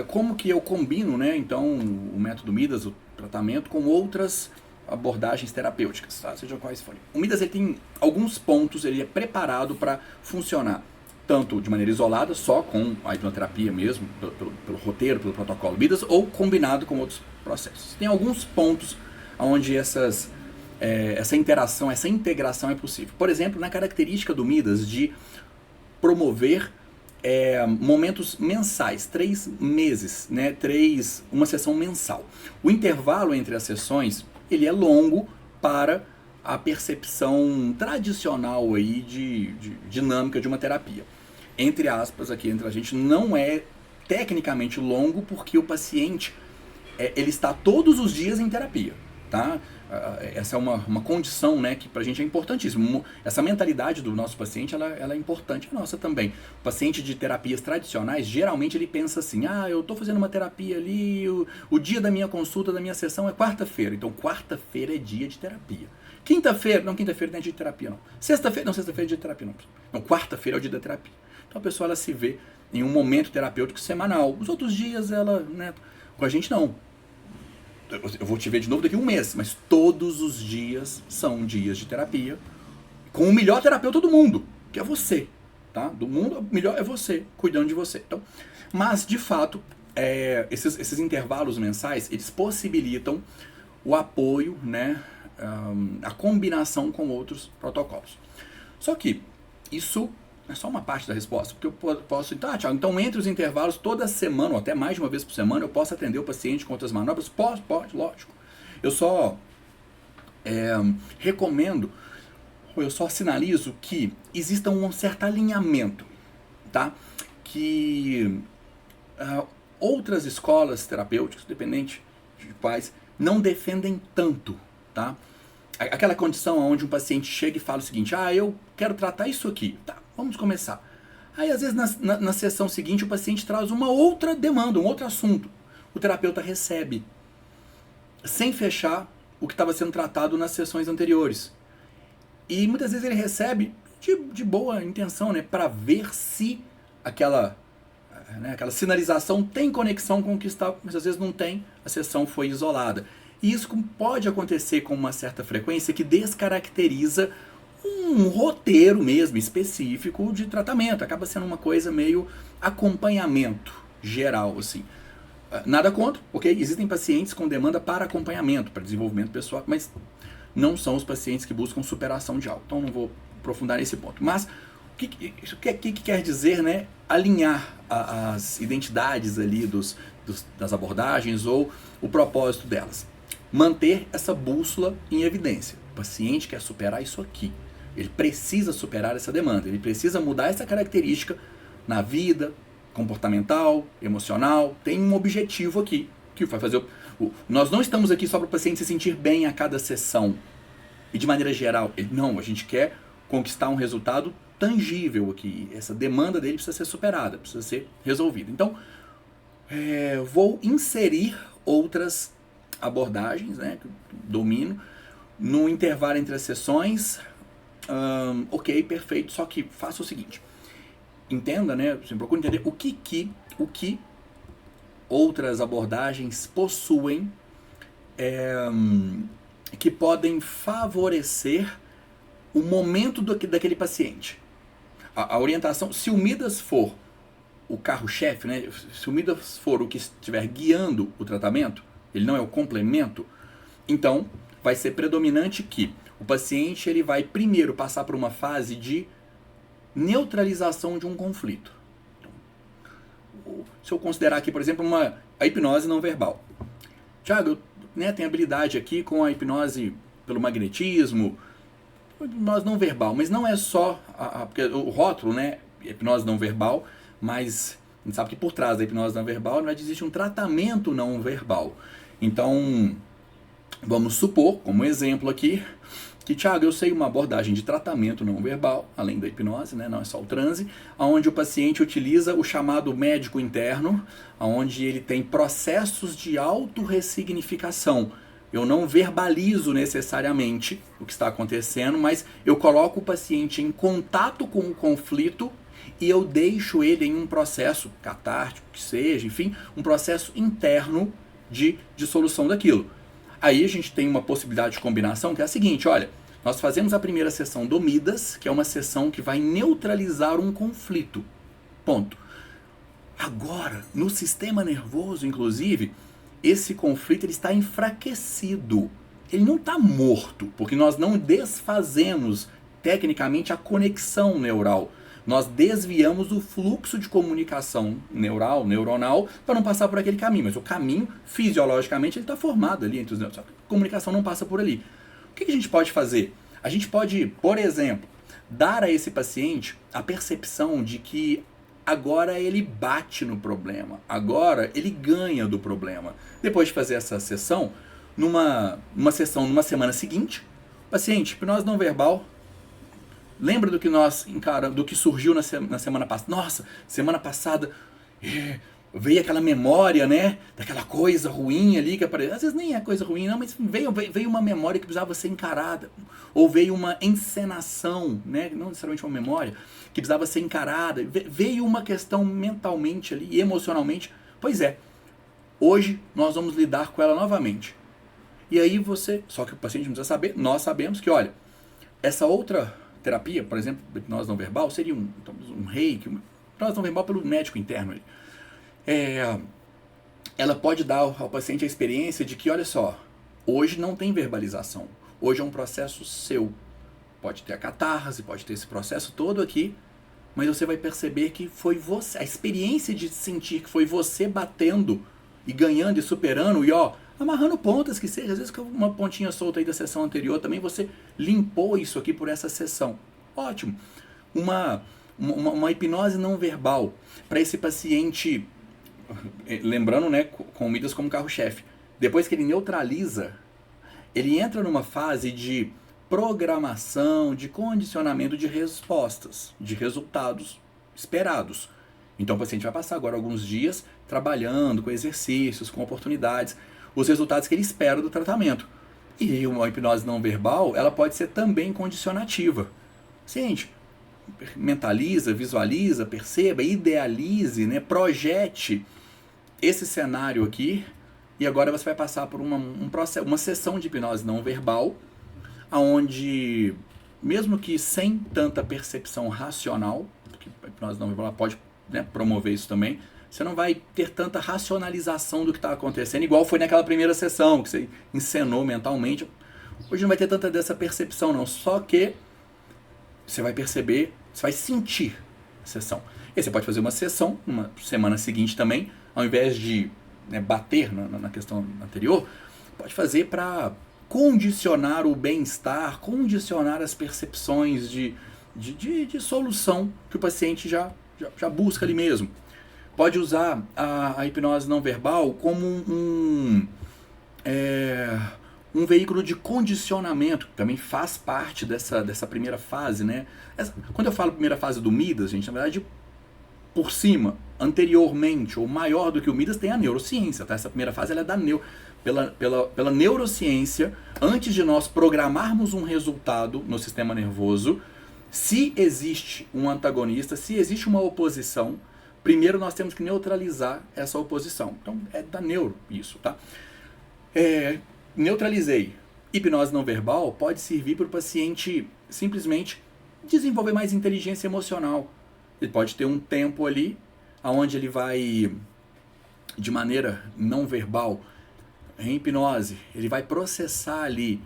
como que eu combino, né, então, o método Midas, o tratamento, com outras abordagens terapêuticas, tá? Sejam quais forem. O Midas ele tem alguns pontos, ele é preparado para funcionar tanto de maneira isolada, só com a hipnoterapia mesmo, pelo roteiro, pelo protocolo Midas, ou combinado com outros processos. Tem alguns pontos onde essa interação, essa integração é possível. Por exemplo, na característica do Midas de promover momentos mensais, 3 meses, né, uma sessão mensal. O intervalo entre as sessões ele é longo para a percepção tradicional aí de dinâmica de uma terapia. Entre aspas, aqui entre a gente, não é tecnicamente longo porque o paciente ele está todos os dias em terapia, tá? Essa é uma condição, né, que pra gente é importantíssimo. Essa mentalidade do nosso paciente, ela é importante, a nossa também. O paciente de terapias tradicionais, geralmente ele pensa assim, eu tô fazendo uma terapia ali, o dia da minha consulta, da minha sessão é quarta-feira, então quarta-feira é dia de terapia. Quinta-feira não é dia de terapia não. Sexta-feira é dia de terapia não. Então quarta-feira é o dia da terapia. Então a pessoa ela se vê em um momento terapêutico semanal. Os outros dias ela, né, com a gente não. Eu vou te ver de novo daqui a um mês, mas todos os dias são dias de terapia com o melhor terapeuta do mundo, que é você, tá? Do mundo, o melhor é você, cuidando de você. Então, mas, de fato, esses intervalos mensais, eles possibilitam o apoio, né, a combinação com outros protocolos. Só que isso é só uma parte da resposta, porque eu posso, Thiago, então entre os intervalos, toda semana, ou até mais de uma vez por semana, eu posso atender o paciente com outras manobras? Pode, lógico. Eu só recomendo, ou eu só sinalizo que exista um certo alinhamento, tá? Que outras escolas terapêuticas, dependente de quais, não defendem tanto, tá? Aquela condição onde um paciente chega e fala o seguinte, eu quero tratar isso aqui, tá? Vamos começar. Aí, às vezes, na sessão seguinte, o paciente traz uma outra demanda, um outro assunto. O terapeuta recebe, sem fechar o que estava sendo tratado nas sessões anteriores. E muitas vezes ele recebe de boa intenção, né, para ver se aquela sinalização tem conexão com o que está, mas às vezes não tem, a sessão foi isolada. E isso pode acontecer com uma certa frequência que descaracteriza um roteiro mesmo específico de tratamento. Acaba sendo uma coisa meio acompanhamento geral, assim. Nada contra, ok? Existem pacientes com demanda para acompanhamento, para desenvolvimento pessoal, mas não são os pacientes que buscam superação de algo. Então não vou aprofundar nesse ponto. Mas o que quer dizer, né? Alinhar as identidades ali das abordagens ou o propósito delas. Manter essa bússola em evidência. O paciente quer superar isso aqui. Ele precisa superar essa demanda. Ele precisa mudar essa característica na vida, comportamental, emocional. Tem um objetivo aqui que vai fazer. Nós não estamos aqui só para o paciente se sentir bem a cada sessão. E de maneira geral, não, a gente quer conquistar um resultado tangível aqui. Essa demanda dele precisa ser superada, precisa ser resolvida. Então, vou inserir outras abordagens, né, que eu domino, no intervalo entre as sessões. Ok, perfeito, só que faça o seguinte, entenda, né, você procura entender o que outras abordagens possuem que podem favorecer o momento daquele paciente. A orientação, se o Midas for o carro-chefe, né, se o Midas for o que estiver guiando o tratamento, ele não é o complemento, então vai ser predominante que o paciente ele vai primeiro passar por uma fase de neutralização de um conflito. Então, se eu considerar aqui, por exemplo, a hipnose não verbal. Thiago, eu tenho habilidade aqui com a hipnose pelo magnetismo, hipnose não verbal, mas não é só, porque o rótulo, né, hipnose não verbal, mas a gente sabe que por trás da hipnose não verbal, na verdade, existe um tratamento não verbal. Então, vamos supor, como exemplo aqui, que, Thiago, eu sei uma abordagem de tratamento não verbal, além da hipnose, né, não é só o transe, onde o paciente utiliza o chamado médico interno, onde ele tem processos de autorressignificação. Eu não verbalizo necessariamente o que está acontecendo, mas eu coloco o paciente em contato com o conflito e eu deixo ele em um processo catártico, que seja, enfim, um processo interno de solução daquilo. Aí a gente tem uma possibilidade de combinação que é a seguinte, olha, nós fazemos a primeira sessão do Midas, que é uma sessão que vai neutralizar um conflito. Ponto. Agora, no sistema nervoso, inclusive, esse conflito ele está enfraquecido. Ele não está morto, porque nós não desfazemos tecnicamente a conexão neural. Nós desviamos o fluxo de comunicação neuronal, para não passar por aquele caminho. Mas o caminho, fisiologicamente, ele está formado ali entre os neurônios. A comunicação não passa por ali. O que a gente pode fazer? A gente pode, por exemplo, dar a esse paciente a percepção de que agora ele bate no problema, agora ele ganha do problema. Depois de fazer essa sessão, numa semana seguinte, paciente, hipnose não verbal, lembra do que nós encaramos, do que surgiu na semana passada? Nossa, semana passada veio aquela memória, né? Daquela coisa ruim ali que apareceu. Às vezes nem é coisa ruim, não, mas veio uma memória que precisava ser encarada. Ou veio uma encenação, né? Não necessariamente uma memória, que precisava ser encarada. Veio uma questão mentalmente ali, emocionalmente. Pois é, hoje nós vamos lidar com ela novamente. E aí só que o paciente não precisa saber, nós sabemos que, olha, essa outra terapia, por exemplo, hipnose não verbal, seria um reiki, hipnose não verbal pelo médico interno ali. Ela pode dar ao paciente a experiência de que, olha só, hoje não tem verbalização, hoje é um processo seu. Pode ter a catarse, pode ter esse processo todo aqui, mas você vai perceber que foi você, a experiência de sentir que foi você batendo e ganhando e superando e amarrando pontas que seja, às vezes com uma pontinha solta aí da sessão anterior também você limpou isso aqui por essa sessão. Ótimo. Uma hipnose não verbal para esse paciente, lembrando, né, com o Midas como carro-chefe. Depois que ele neutraliza, ele entra numa fase de programação, de condicionamento de respostas, de resultados esperados. Então o paciente vai passar agora alguns dias trabalhando com exercícios, com oportunidades, os resultados que ele espera do tratamento. E uma hipnose não verbal, ela pode ser também condicionativa. Paciente, mentaliza, visualiza, perceba, idealize, né, projete esse cenário aqui, e agora você vai passar por uma sessão de hipnose não verbal, onde, mesmo que sem tanta percepção racional, porque a hipnose não verbal pode, né, promover isso também, você não vai ter tanta racionalização do que está acontecendo, igual foi naquela primeira sessão, que você encenou mentalmente. Hoje não vai ter tanta dessa percepção não, só que você vai perceber, você vai sentir a sessão. E você pode fazer uma sessão, uma semana seguinte também, ao invés de, né, bater na questão anterior, pode fazer para condicionar o bem-estar, condicionar as percepções de solução que o paciente já busca ali mesmo. Pode usar a hipnose não verbal como um veículo de condicionamento, que também faz parte dessa primeira fase, né? Quando eu falo primeira fase do Midas, gente, na verdade, por cima, anteriormente, ou maior do que o Midas, tem a neurociência, tá? Essa primeira fase ela é pela neurociência, antes de nós programarmos um resultado no sistema nervoso, se existe um antagonista, se existe uma oposição, primeiro nós temos que neutralizar essa oposição. Então é da neuro isso, tá? Neutralizei. Hipnose não verbal pode servir para o paciente simplesmente desenvolver mais inteligência emocional. Ele pode ter um tempo ali, onde ele vai, de maneira não verbal, em hipnose, ele vai processar ali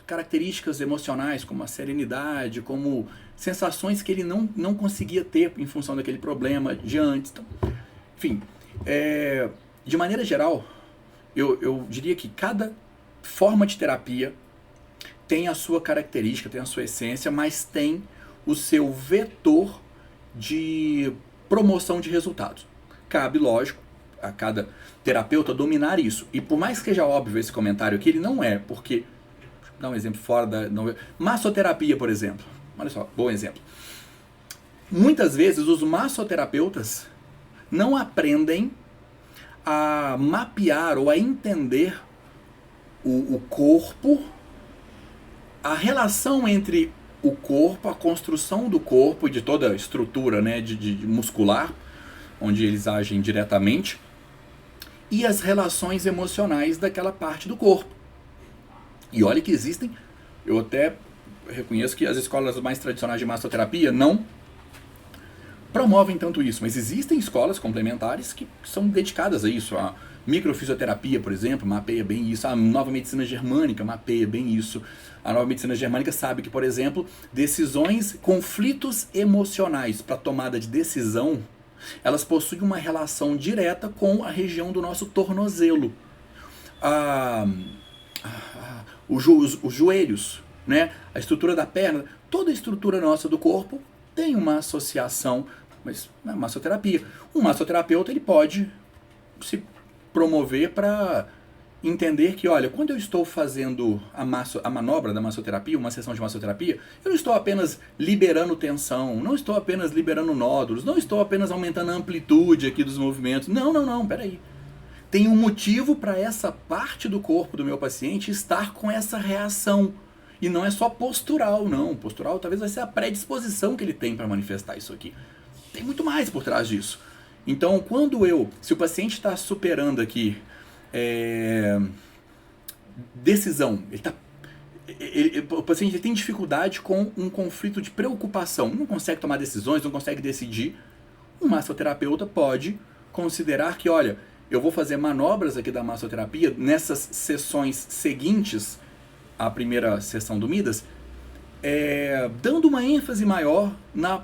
características emocionais, como a serenidade, como sensações que ele não conseguia ter em função daquele problema de antes. Então, enfim, de maneira geral, eu diria que cada forma de terapia tem a sua característica, tem a sua essência, mas tem o seu vetor de promoção de resultados. Cabe, lógico, a cada terapeuta dominar isso. E por mais que seja óbvio esse comentário aqui, ele não é, porque, deixa eu dar um exemplo fora da... massoterapia, por exemplo. Olha só, bom exemplo. Muitas vezes os massoterapeutas não aprendem a mapear ou a entender o corpo, a relação entre o corpo, a construção do corpo e de toda a estrutura, né, de muscular, onde eles agem diretamente, e as relações emocionais daquela parte do corpo. E olha que existem, eu até reconheço que as escolas mais tradicionais de massoterapia não promovem tanto isso, mas existem escolas complementares que são dedicadas a isso. A microfisioterapia, por exemplo, mapeia bem isso. A nova medicina germânica mapeia bem isso. A nova medicina germânica sabe que, por exemplo, decisões, conflitos emocionais para tomada de decisão, elas possuem uma relação direta com a região do nosso tornozelo. Os joelhos, né? A estrutura da perna, toda a estrutura nossa do corpo tem uma associação, mas na massoterapia. Um massoterapeuta ele pode se promover para entender que, olha, quando eu estou fazendo a manobra da massoterapia, uma sessão de massoterapia, eu não estou apenas liberando tensão, não estou apenas liberando nódulos, não estou apenas aumentando a amplitude aqui dos movimentos. Não, peraí. Tem um motivo para essa parte do corpo do meu paciente estar com essa reação. E não é só postural, não. Postural talvez vai ser a predisposição que ele tem para manifestar isso aqui. Tem muito mais por trás disso. Então, se o paciente está superando aqui decisão, o paciente tem dificuldade com um conflito de preocupação, não consegue tomar decisões, não consegue decidir, um massoterapeuta pode considerar que, olha, eu vou fazer manobras aqui da massoterapia nessas sessões seguintes à primeira sessão do Midas, dando uma ênfase maior na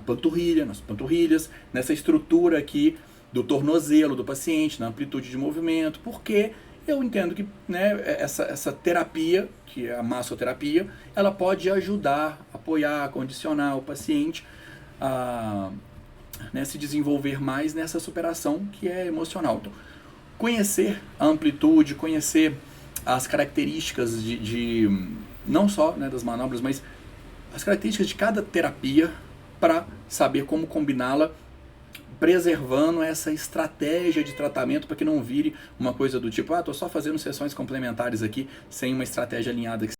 panturrilha, nas panturrilhas, nessa estrutura aqui do tornozelo do paciente, na amplitude de movimento, porque eu entendo que, né, essa terapia, que é a massoterapia, ela pode ajudar, apoiar, condicionar o paciente a se desenvolver mais nessa superação que é emocional. Então, conhecer a amplitude, conhecer as características não só, né, das manobras, mas as características de cada terapia para saber como combiná-la, preservando essa estratégia de tratamento para que não vire uma coisa do tipo, estou só fazendo sessões complementares aqui sem uma estratégia alinhada.